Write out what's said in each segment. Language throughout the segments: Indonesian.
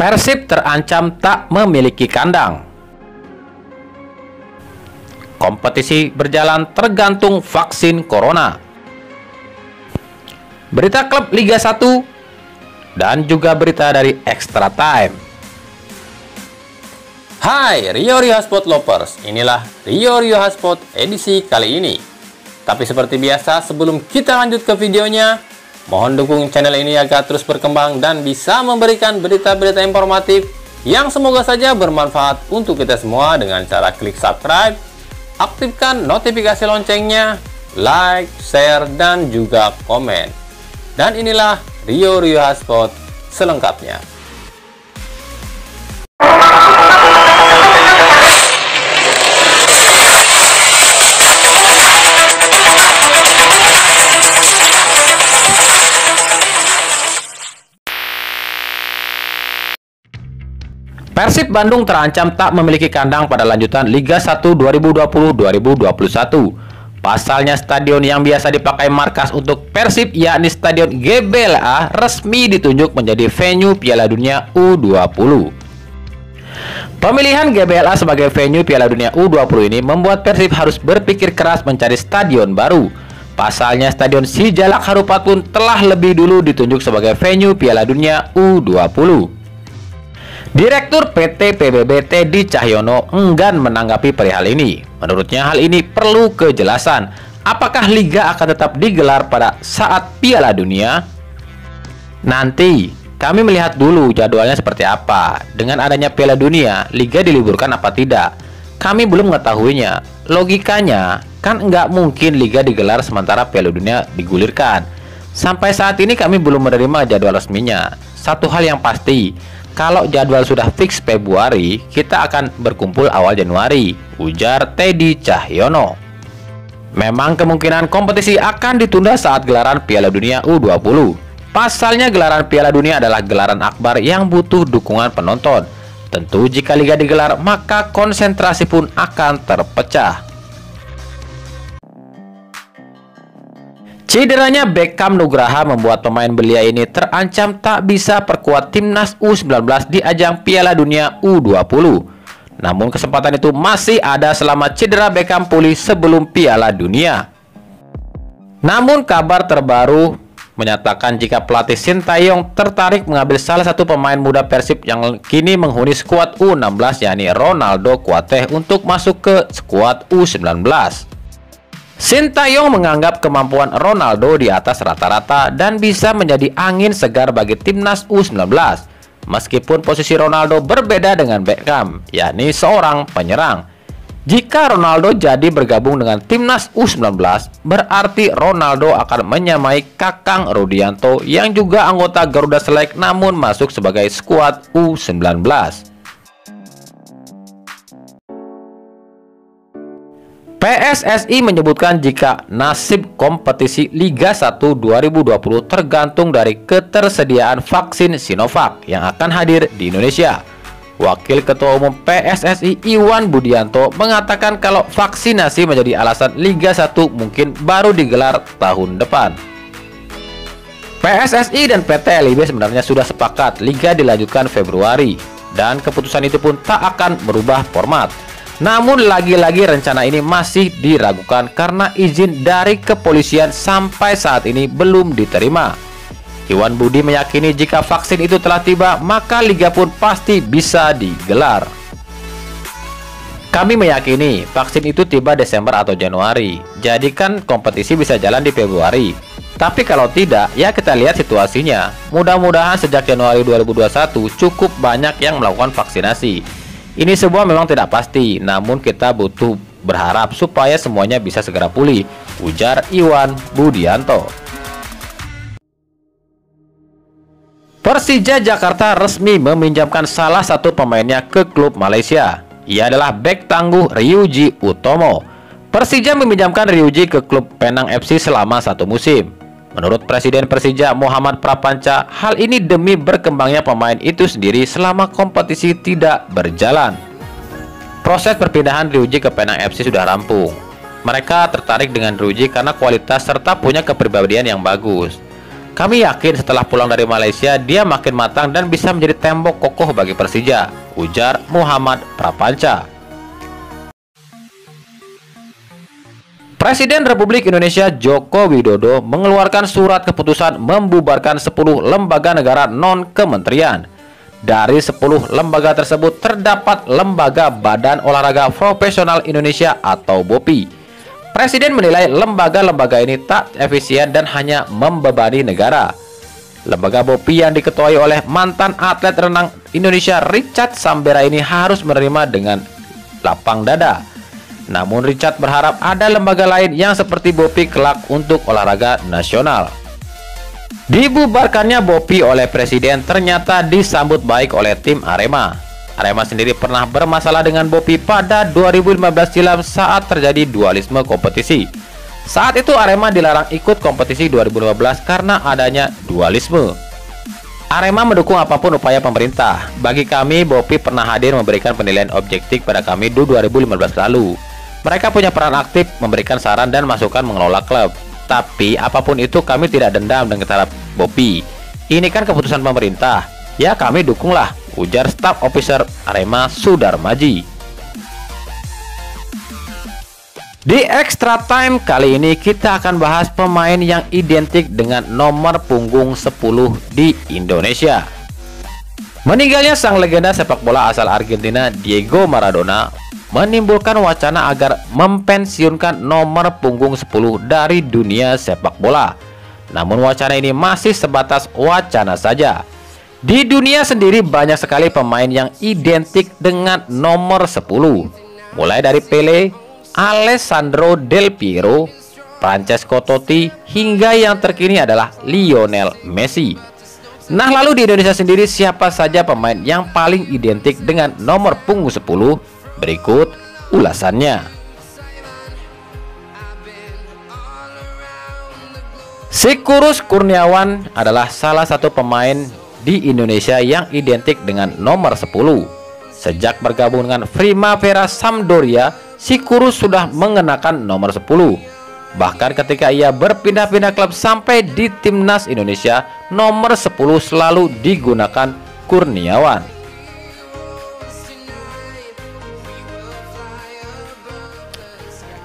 Persib terancam tak memiliki kandang. Kompetisi berjalan tergantung vaksin corona. Berita klub Liga 1 dan juga berita dari Extra Time. Hai Rio Hotspot Lovers, inilah Rio Hotspot edisi kali ini. Tapi seperti biasa, sebelum kita lanjut ke videonya, mohon dukung channel ini agar terus berkembang dan bisa memberikan berita-berita informatif yang semoga saja bermanfaat untuk kita semua dengan cara klik subscribe, aktifkan notifikasi loncengnya, like, share, dan juga komen. Dan inilah Rio Hotspot selengkapnya. Persib Bandung terancam tak memiliki kandang pada lanjutan Liga 1 2020-2021. Pasalnya stadion yang biasa dipakai markas untuk Persib, yakni Stadion GBLA, resmi ditunjuk menjadi venue Piala Dunia U20. Pemilihan GBLA sebagai venue Piala Dunia U20 ini membuat Persib harus berpikir keras mencari stadion baru. Pasalnya Stadion Sijalak Harupat pun telah lebih dulu ditunjuk sebagai venue Piala Dunia U20. Direktur PT PBB Teddy Cahyono enggan menanggapi perihal ini. Menurutnya hal ini perlu kejelasan. Apakah Liga akan tetap digelar pada saat Piala Dunia? Nanti kami melihat dulu jadwalnya seperti apa. Dengan adanya Piala Dunia, Liga diliburkan apa tidak? Kami belum mengetahuinya. Logikanya kan nggak mungkin Liga digelar sementara Piala Dunia digulirkan. Sampai saat ini kami belum menerima jadwal resminya. Satu hal yang pasti, kalau jadwal sudah fix Februari, kita akan berkumpul awal Januari, ujar Teddy Cahyono. Memang kemungkinan kompetisi akan ditunda saat gelaran Piala Dunia U20. Pasalnya gelaran Piala Dunia adalah gelaran akbar yang butuh dukungan penonton. Tentu jika Liga digelar, maka konsentrasi pun akan terpecah. Cederanya Beckham Nugraha membuat pemain belia ini terancam tak bisa perkuat timnas U19 di ajang Piala Dunia U20. Namun kesempatan itu masih ada selama cedera Beckham pulih sebelum Piala Dunia. Namun kabar terbaru menyatakan jika pelatih Sintayong tertarik mengambil salah satu pemain muda Persib yang kini menghuni skuad U16, yakni Ronaldo Kuateh, untuk masuk ke skuad U19. Sintayong menganggap kemampuan Ronaldo di atas rata-rata dan bisa menjadi angin segar bagi timnas U19. Meskipun posisi Ronaldo berbeda dengan Beckham, yakni seorang penyerang. Jika Ronaldo jadi bergabung dengan timnas U19, berarti Ronaldo akan menyamai Kakang Rudianto yang juga anggota Garuda Select namun masuk sebagai skuad U19. PSSI menyebutkan jika nasib kompetisi Liga 1 2020 tergantung dari ketersediaan vaksin Sinovac yang akan hadir di Indonesia. Wakil Ketua Umum PSSI Iwan Budianto mengatakan kalau vaksinasi menjadi alasan Liga 1 mungkin baru digelar tahun depan. PSSI dan PT LIB sebenarnya sudah sepakat Liga dilanjutkan Februari, dan keputusan itu pun tak akan merubah format. Namun lagi-lagi rencana ini masih diragukan karena izin dari kepolisian sampai saat ini belum diterima. Iwan Budi meyakini jika vaksin itu telah tiba, maka Liga pun pasti bisa digelar. Kami meyakini vaksin itu tiba Desember atau Januari, jadi kan kompetisi bisa jalan di Februari. Tapi kalau tidak, ya kita lihat situasinya. Mudah-mudahan sejak Januari 2021 cukup banyak yang melakukan vaksinasi. Ini semua memang tidak pasti, namun kita butuh berharap supaya semuanya bisa segera pulih, ujar Iwan Budianto. Persija Jakarta resmi meminjamkan salah satu pemainnya ke klub Malaysia. Ia adalah bek tangguh Ryuji Utomo. Persija meminjamkan Ryuji ke klub Penang FC selama 1 musim. Menurut Presiden Persija Muhammad Prapanca, hal ini demi berkembangnya pemain itu sendiri selama kompetisi tidak berjalan. Proses perpindahan Ryuji ke Penang FC sudah rampung. Mereka tertarik dengan Ryuji karena kualitas serta punya kepribadian yang bagus. Kami yakin setelah pulang dari Malaysia, dia makin matang dan bisa menjadi tembok kokoh bagi Persija, ujar Muhammad Prapanca. Presiden Republik Indonesia Joko Widodo mengeluarkan surat keputusan membubarkan 10 lembaga negara non-kementerian. Dari 10 lembaga tersebut terdapat Lembaga Badan Olahraga Profesional Indonesia atau BOPI. Presiden menilai lembaga-lembaga ini tak efisien dan hanya membebani negara. Lembaga BOPI yang diketuai oleh mantan atlet renang Indonesia Richard Sambera ini harus menerima dengan lapang dada. Namun Richard berharap ada lembaga lain yang seperti BOPI kelak untuk olahraga nasional. Dibubarkannya BOPI oleh Presiden ternyata disambut baik oleh tim Arema. Arema sendiri pernah bermasalah dengan BOPI pada 2015 silam saat terjadi dualisme kompetisi. Saat itu Arema dilarang ikut kompetisi 2015 karena adanya dualisme. Arema mendukung apapun upaya pemerintah. Bagi kami, BOPI pernah hadir memberikan penilaian objektif pada kami di 2015 lalu. Mereka punya peran aktif memberikan saran dan masukan mengelola klub. Tapi apapun itu kami tidak dendam dengan terhadap BOPI. Ini kan keputusan pemerintah. Ya kami dukunglah, ujar staf officer Arema Sudarmaji. Di Extra Time kali ini kita akan bahas pemain yang identik dengan nomor punggung 10 di Indonesia. Meninggalnya sang legenda sepak bola asal Argentina Diego Maradona menimbulkan wacana agar mempensiunkan nomor punggung 10 dari dunia sepak bola. Namun wacana ini masih sebatas wacana saja. Di dunia sendiri banyak sekali pemain yang identik dengan nomor 10. Mulai dari Pele, Alessandro Del Piero, Francesco Totti, hingga yang terkini adalah Lionel Messi. Nah, lalu di Indonesia sendiri siapa saja pemain yang paling identik dengan nomor punggung 10? Berikut ulasannya. Sikurus Kurniawan adalah salah satu pemain di Indonesia yang identik dengan nomor 10. Sejak bergabung dengan Primavera Sampdoria, Sikurus sudah mengenakan nomor 10. Bahkan ketika ia berpindah-pindah klub sampai di timnas Indonesia, nomor 10 selalu digunakan Kurniawan.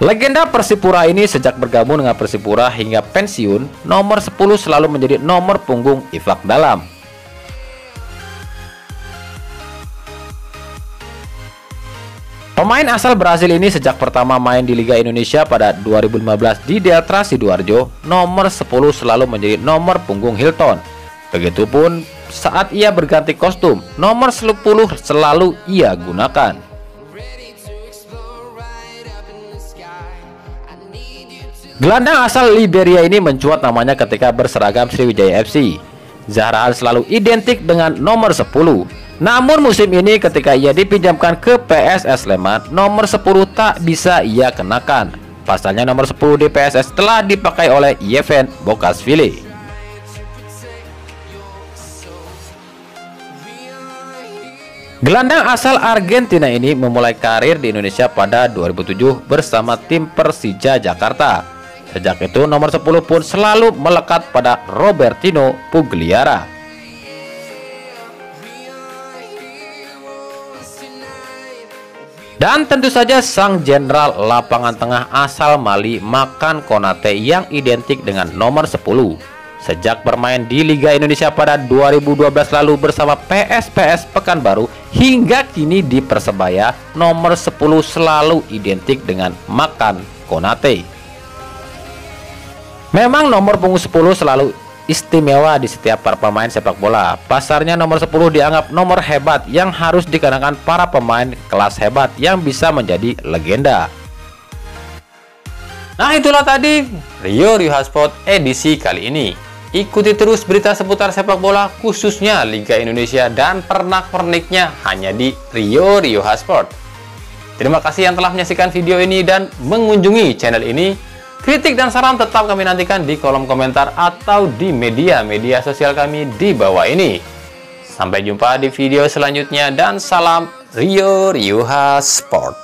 Legenda Persipura ini sejak bergabung dengan Persipura hingga pensiun, nomor 10 selalu menjadi nomor punggung Ifak Dalam. Pemain asal Brasil ini sejak pertama main di Liga Indonesia pada 2015 di Delta Sidoarjo, nomor 10 selalu menjadi nomor punggung Hilton. Begitupun saat ia berganti kostum, nomor 10 selalu ia gunakan. Gelandang asal Liberia ini mencuat namanya ketika berseragam Sriwijaya FC. Zahrahan selalu identik dengan nomor 10. Namun musim ini ketika ia dipinjamkan ke PSS Sleman, nomor 10 tak bisa ia kenakan. Pasalnya nomor 10 di PSS telah dipakai oleh Yevan Bokashvili. Gelandang asal Argentina ini memulai karir di Indonesia pada 2007 bersama tim Persija Jakarta. Sejak itu nomor 10 pun selalu melekat pada Robertinho Pugliara. Dan tentu saja sang jenderal lapangan tengah asal Mali Makan Konate yang identik dengan nomor 10. Sejak bermain di Liga Indonesia pada 2012 lalu bersama PSPS Pekanbaru hingga kini di Persebaya, nomor 10 selalu identik dengan Makan Konate. Memang nomor punggung 10 selalu istimewa di setiap para pemain sepak bola. Pasarnya nomor 10 dianggap nomor hebat yang harus dikenakan para pemain kelas hebat yang bisa menjadi legenda. Nah, itulah tadi Rio Hotspot edisi kali ini. Ikuti terus berita seputar sepak bola khususnya Liga Indonesia dan pernak-perniknya hanya di Rio Hotspot. Terima kasih yang telah menyaksikan video ini dan mengunjungi channel ini. Kritik dan saran tetap kami nantikan di kolom komentar atau di media sosial kami di bawah ini. Sampai jumpa di video selanjutnya dan salam Rio Hotspot.